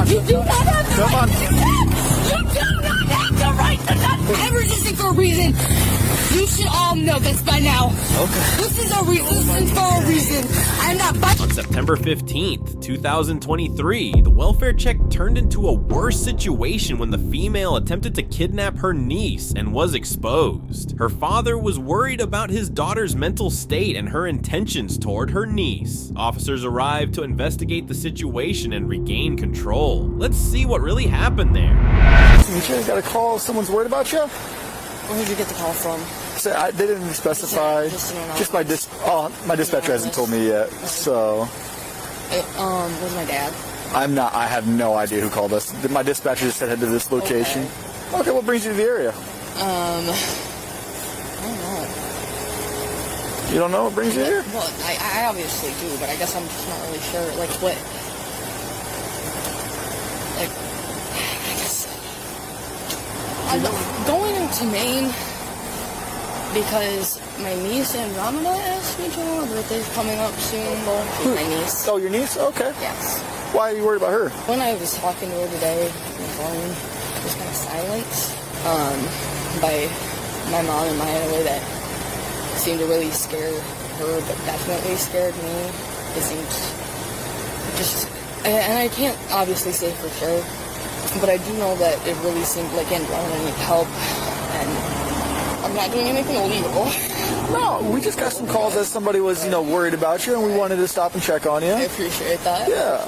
on. You do not have the Come right on. to kidnap. You do not have the right to kidnap. I'm resisting for a reason. You should all know this by now. Okay. This is a resistance for a reason. I'm not On September 15th, 2023, the welfare check turned into a worse situation when the female attempted to kidnap her niece and was exposed. Her father was worried about his daughter's mental state and her intentions toward her niece. Officers arrived to investigate the situation and regain control. Let's see what really happened there. You sure you got a call? Someone's worried about you? Where did you get the call from? They didn't specify. Just my dispatcher hasn't told me yet. So. Was my dad? I have no idea who called us. My dispatcher just said head to this location. Okay, what brings you to the area? I don't know. You don't know what brings you here? Well, I obviously do, but I guess I'm just not really sure. Like, what? Like, I guess I'm going into Maine because my niece Andromeda asked me to. Her birthday's coming up soon. Well, she's my niece. Oh, your niece? Okay. Yes. Why are you worried about her? When I was talking to her today on the phone, it was kind of silenced by my mom in a way that seemed to really scare her, but definitely scared me. It seemed just, and I can't obviously say for sure, but I do know that it really seemed like Andromeda needed help, and I'm not doing anything illegal. No, we just got some calls that somebody was, worried about you, and we wanted to stop and check on you. I appreciate that. Yeah.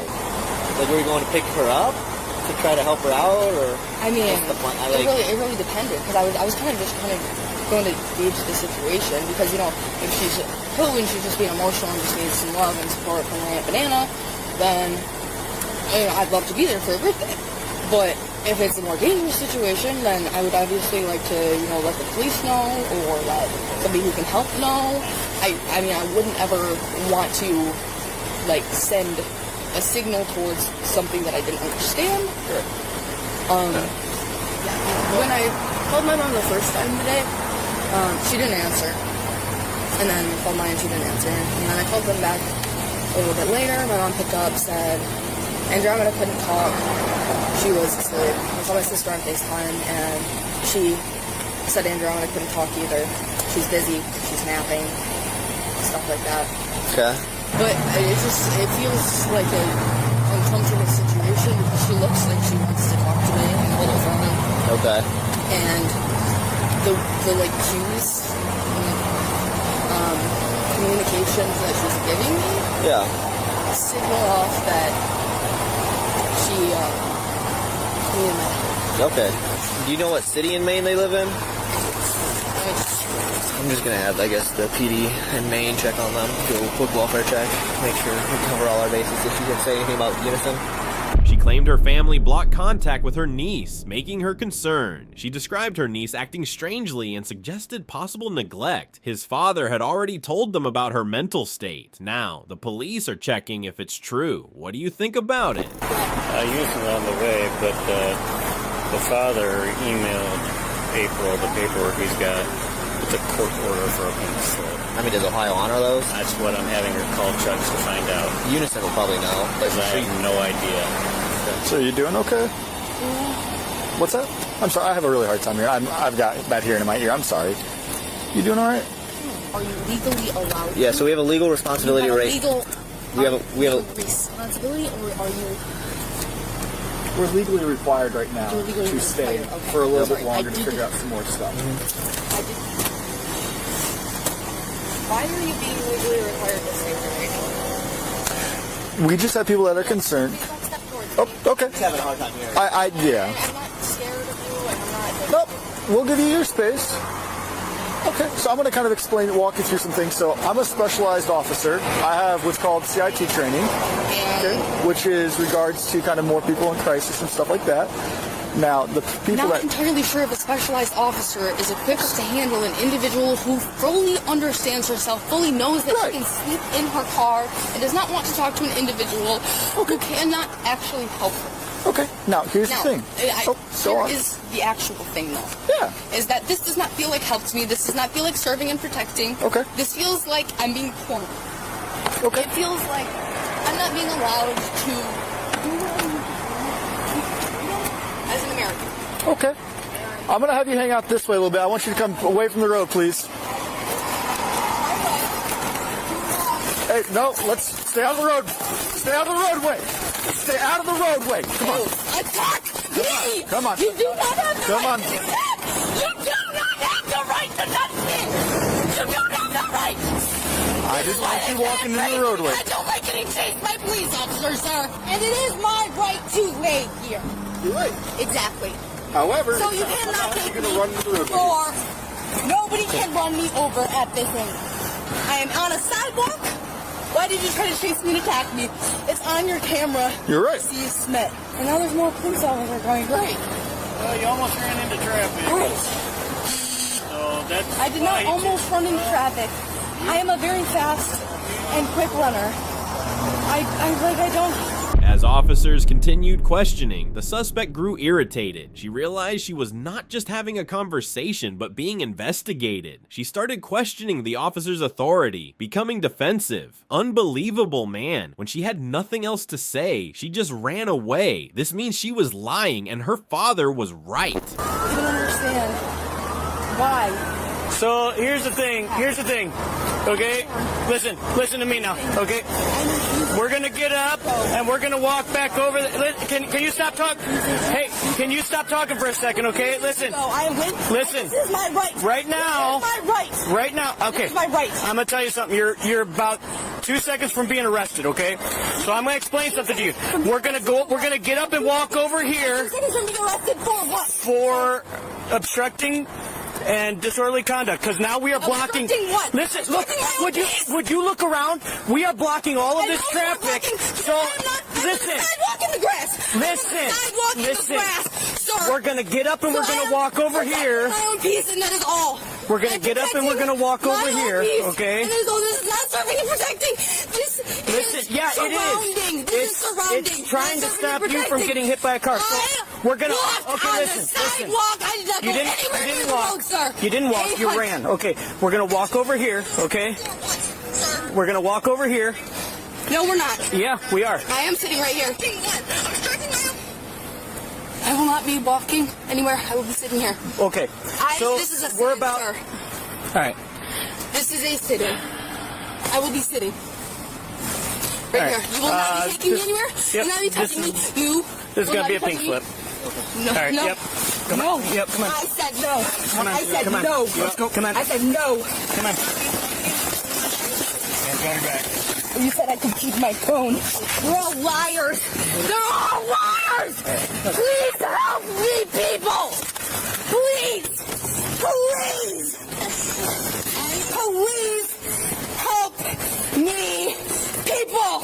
Like, were you going to pick her up to try to help her out, or? I mean, what's the plan? it really depended, because I was kind of going to gauge the situation, because, if she's hooing, she's just being emotional and just needs some love and support from my Aunt Banana, then, I'd love to be there for her birthday. But if it's a more dangerous situation, then I would obviously like to, let the police know, or let somebody who can help know. I mean, I wouldn't ever want to, send a signal towards something that I didn't understand. Sure. When I called my mom the first time today, she didn't answer. And then I called mine, she didn't answer. And then I called them back a little bit later. My mom picked up, said Andromeda couldn't talk. She was asleep. I saw my sister on FaceTime, and she said Andromeda couldn't talk either. She's busy, she's napping, stuff like that. Okay. But it feels like an uncomfortable situation because she looks like she wants to talk to me and hold the phone. Okay. And the cues, communications that she's giving me, signal off that she needed my help. Okay. Do you know what city in Maine they live in? I'm just gonna have, the PD in Maine check on them, do a quick welfare check, make sure we cover all our bases. If she didn't say anything about Unison. She claimed her family blocked contact with her niece, making her concerned. She described her niece acting strangely and suggested possible neglect. His father had already told them about her mental state. Now, the police are checking if it's true. What do you think about it? Unison's on the way, but the father emailed April the paperwork he's got. It's a court order for a pink slip. I mean, does Ohio honor those? That's what I'm having her call Chucks to find out. Unison will probably know. Because I have no idea. So you doing okay? What's that? I'm sorry, I have a really hard time here. I've got bad hearing in my ear. I'm sorry. You doing all right? Are you legally allowed to? Yeah, so we have a legal responsibility We have a responsibility, or are you? We're legally required right now to stay for a little bit longer to figure out some more stuff. Why are you being legally required to stay right now? We just have people that are concerned. Oh, okay. He's having a hard time here. Yeah. I'm not scared of you, and I'm not... Nope. We'll give you your space. Okay, so I'm going to kind of walk you through some things. So I'm a specialized officer. I have what's called CIT training, which is regards to kind of more people in crisis and stuff like that. Now, the people Not entirely sure if a specialized officer is equipped to handle an individual who fully understands herself, fully knows that she can sleep in her car, and does not want to talk to an individual who cannot actually help her. Okay, now here's the thing. Here is the actual thing, though. Yeah. Is that this does not feel like help to me. This does not feel like serving and protecting. Okay. This feels like I'm being cornered. Okay. It feels like I'm not being allowed to do what I need to do Okay. I'm going to have you hang out this way a little bit. I want you to come away from the road, please. Hey, no, let's stay out of the road. Stay out of the roadway. Stay out of the roadway. Come on. Attack me! Come on. You do not have the Come right on. to do that! You do not have the right to touch me! You don't have the right! I just want you walking in the roadway. I don't like getting chased by police officers, sir. And it is my right to lay here. You're right. Exactly. However, So you cannot take you're me going to run into the roadway. for... Nobody can run me over at this angle. I am on a sidewalk. Why did you try to chase me and attack me? It's on your camera. You're right. See Smith. And now there's more police officers going. Great. Well, you almost ran into traffic. Great. So that's I did not almost run into traffic. I am a very fast and quick runner. I don't... As officers continued questioning, the suspect grew irritated. She realized she was not just having a conversation, but being investigated. She started questioning the officer's authority, becoming defensive. Unbelievable, man. When she had nothing else to say, she just ran away. This means she was lying and her father was right. I don't understand. Why? So here's the thing. Okay? Listen to me now. Okay? We're gonna get up and we're gonna walk back over. Can you stop talking? Hey, can you stop talking for a second? Okay? Listen. No, I am with. Listen. This is my right. Right now. This is my right. Right now. Okay. This is my right. I'm gonna tell you something. You're about 2 seconds from being arrested. Okay? So I'm gonna explain something to you. We're gonna get up and walk over here. 2 seconds from being arrested for what? For obstructing and disorderly conduct, because now we are blocking. Obstructing what? Listen, look. Would you look around? We are blocking all of this traffic. So listen. Sidewalk in the grass. Listen. Sidewalk in the grass. Sir. We're gonna get up and we're gonna walk over here. My own peace, and that is all. We're gonna get up and we're gonna walk over here. Okay. And that is all. This is not serving and protecting. Listen, yeah, it is. This is surrounding. It's trying to stop you from getting hit by a car. So we're gonna. Okay, listen. I did not go anywhere near the road, sir. You didn't walk. You ran. Okay, we're gonna walk over here. Okay. We're gonna walk over here. No, we're not. Yeah, we are. I am sitting right here. I will not be walking anywhere. I will be sitting here. Okay. So this is a we're sitting, about. sir. All right. This is a sitting. I will be sitting. Right All here. right. You will not be taking me anywhere. Yep. You will not be touching me. You. This is will gonna not be a pink touching me. slip. No. All right. No. Yep. Come no. on. Yep. Come on. I said no. Come on. I said Come on. no. Let's go. Come on. I said no. Come on. And going back. You said I could keep my phone. You're all liars. They're all liars. Please help me, people. Please. Please. Please help me, people.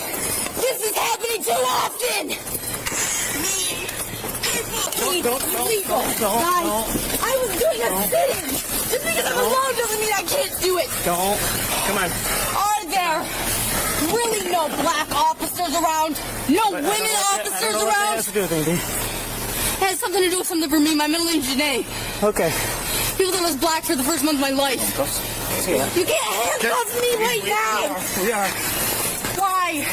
This is happening too often. Me, people. Guys, I was doing a sit-in. Just because I'm alone doesn't mean I can't do it. Don't. Come on. Are there really no black officers around? No women officers around? Has to do with anything. It has something to do with something for me. My middle name is Janae. Okay. People thought I was black for the first month of my life. You can't handcuff me right now. We are. Why?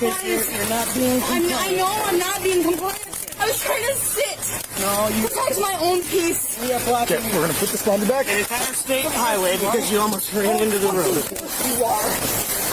You're not being. I know I'm not being compliant. I was trying to sit. No, you. Protect my own peace. We are blocking. Okay, we're going to put this on the back. An entire state highway because you almost ran into the road. You are.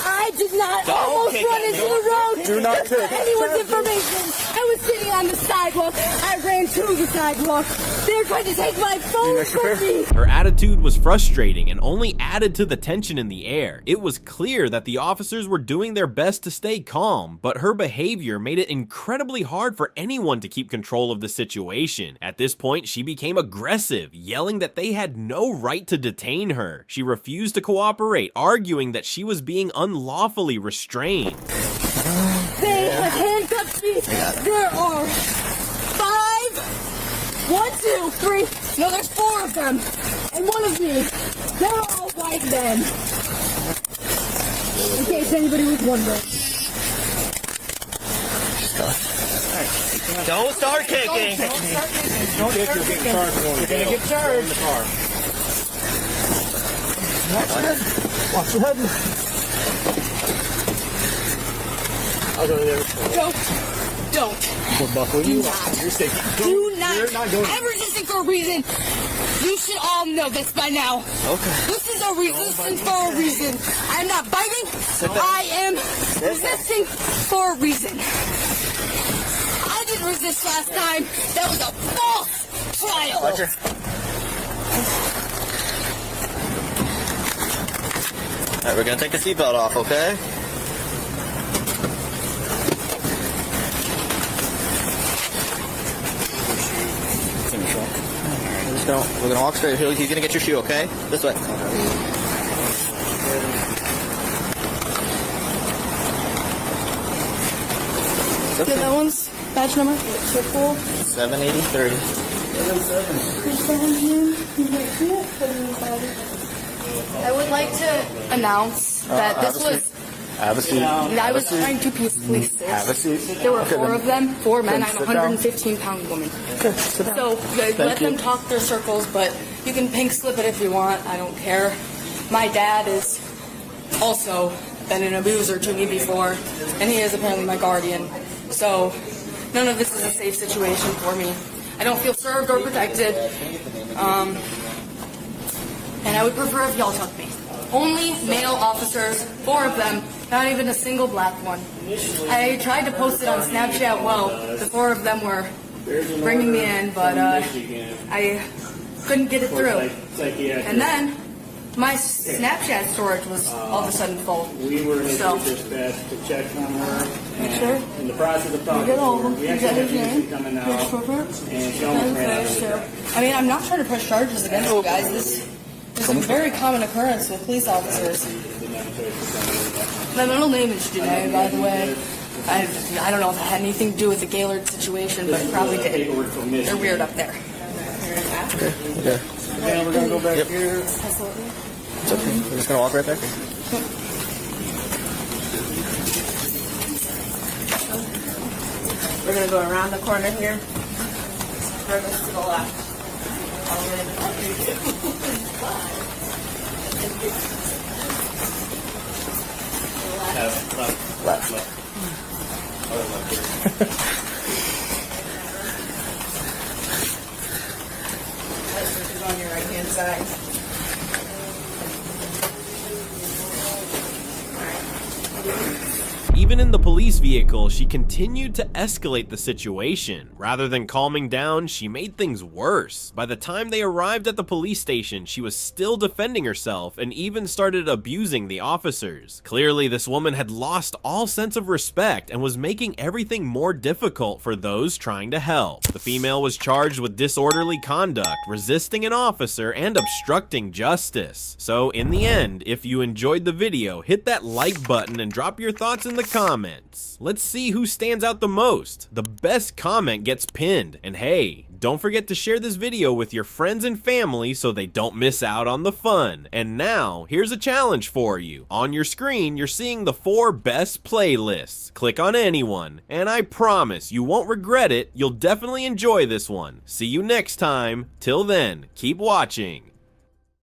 I did not almost run into the road. Do not That's take anyone's information. I was sitting on the sidewalk. I ran to the sidewalk. They were trying to take my phone from me. Her attitude was frustrating and only added to the tension in the air. It was clear that the officers were doing their best to stay calm, but her behavior made it incredibly hard for anyone to keep control of the situation. At this point, she became aggressive, yelling that they had no right to detain her. She refused to cooperate, arguing that she was being unlawfully restrained. They have handcuffed me. There are 1, 2, 3. No, there's 4 of them. And one of me. They're all white men. In case anybody was wondering. Don't start kicking. Don't get your getting charged. You're gonna get charged. In the car. Watch your head. I'll go there. Go. don't. We're buckling Do you not. up. You're safe. Do not. You're not going. I'm resisting for a reason. You should all know this by now. Okay. This is a resistance for a reason. I'm not biting. I am resisting for a reason. I didn't resist last time. That was a false trial. Roger. Alright, we're gonna take the seatbelt off, okay? We're gonna walk straight. He's gonna get your shoe, okay? This way. Yeah, that one's badge number. 78030. I would like to announce that this was. Have a seat. I was trying to peacefully sit. Have a seat. There were Okay, four then. of them, 4 men. Then I'm a sit down. 115-pound woman. Okay, sit down. So let you. them talk their circles, but you can pink slip it if you want. I don't care. My dad is also been an abuser to me before, and he is apparently my guardian. So none of this is a safe situation for me. I don't feel served or protected. And I would prefer if y'all took me. Only male officers, 4 of them, not even a single black one. I tried to post it on Snapchat. Well, the 4 of them were bringing me in, but I couldn't get it through. And then my Snapchat storage was all of a sudden full. We were So, dispatched to check on her. make sure. In the process of talking Get to all of her, them. we You actually got had his name? Lucy coming Your out, chauffeur? and she almost ran out of the truck. I mean, I'm not trying to press charges against you guys. This is a very common occurrence with police officers. My middle name is Janae, by the way. I don't know if it had anything to do with the Gaylord situation, but it probably did. They're weird up there. Okay. Yeah, we're gonna go back here. It's okay. We're just gonna walk right back here. We're gonna go around the corner here. Further to the left. This is on your right hand side. Even in the police vehicle, she continued to escalate the situation. Rather than calming down, she made things worse. By the time they arrived at the police station, she was still defending herself and even started abusing the officers. Clearly, this woman had lost all sense of respect and was making everything more difficult for those trying to help. The female was charged with disorderly conduct, resisting an officer, and obstructing justice. So in the end, if you enjoyed the video, hit that like button and drop your thoughts in the comments. Let's see who stands out the most. The best comment gets pinned. And hey, don't forget to share this video with your friends and family so they don't miss out on the fun. And now, here's a challenge for you. On your screen, you're seeing the 4 best playlists. Click on any one, and I promise you won't regret it. You'll definitely enjoy this one. See you next time. Till then, keep watching.